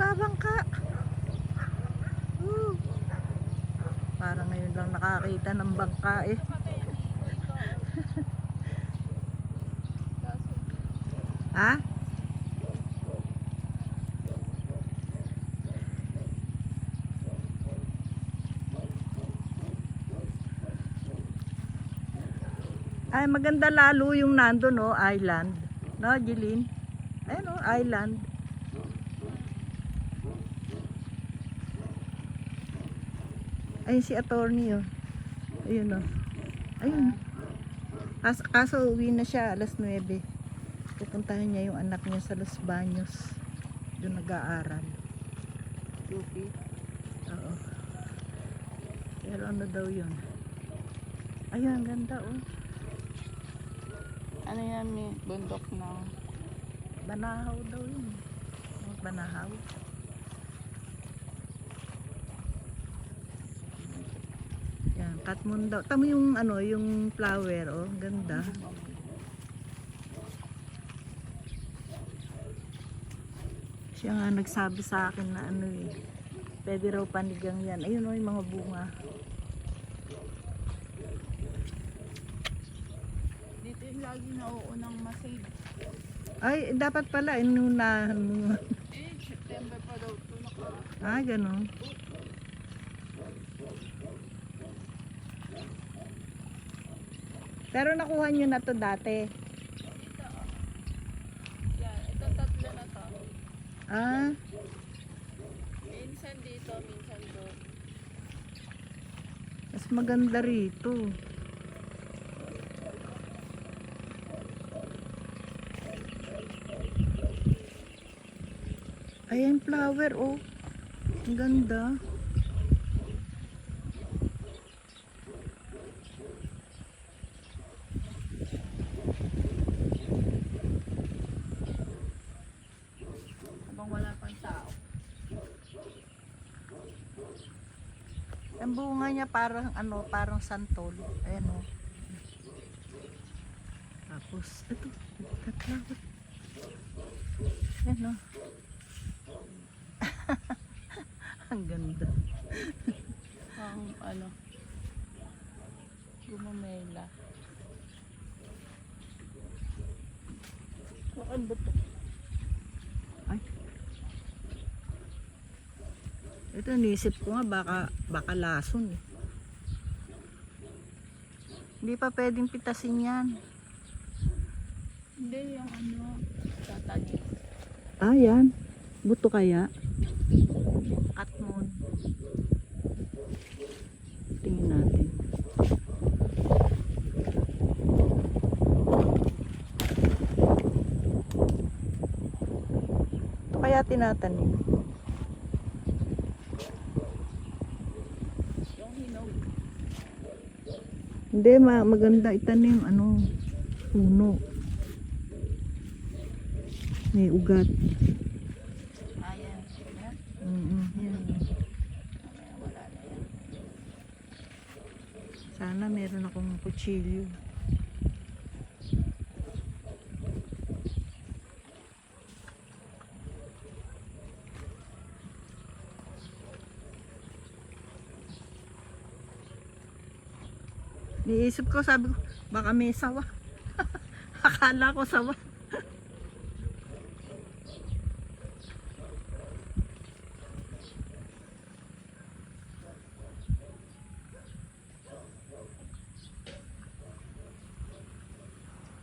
nagbabangka. Parang ngayon lang nakakita ng bangka eh. Ha? Ay, maganda lalo yung nando, no, island. No, Jeline? Ayun, no, island. Ayun si attorney, oh. Ayun, oh. Ayun. Kaso uwi na siya alas 9. Pupuntahan niya yung anak niya sa Los Baños. Doon nag-aaral. Lupi. Oo. Pero ano daw yun? Ayun, ang ganda, oh. Ano yan, may bundok na Banahaw daw yun. Banahaw. Yan, Katmon daw. Tama yung ano, yung flower, oh, ganda. Siya nga nagsabi sa akin na ano eh, pwede raw panigang yan. Ayun, oh, yung mga bunga. dito yung lagi nauunang masave. Ay, dapat pala inunahan mo. September pa daw ito Ah, ganun. Pero nakuha nyo na to dati. dito. Yan, ito tatlo na to. Ah, Minsan dito, minsan doon. mas maganda rito. Ayan, flower, oh. Ang ganda. Habang wala pang tao. Ang bunga niya parang ano, parang santol. Ayan, oh. Tapos, ito, flower. Ayan, oh. Ang ganda. Ang ano, gumamela. Saan ba ito? Ay. Ito, nisip ko nga baka lason eh. Hindi pa pwedeng pitasin yan. Hindi, yung ano, tatanim. Ah, yan. Buto kaya? Katmon. Tingin natin. Ito kaya tinatanim. Yung hinog. Hindi, maganda itanim. Ano? Puno. May ugat. Ayan. Ayan. Yan. Wala na yan. Sana meron akong kutsilyo. Niisip ko, sabi ko, baka may sawa. Akala ko sawa.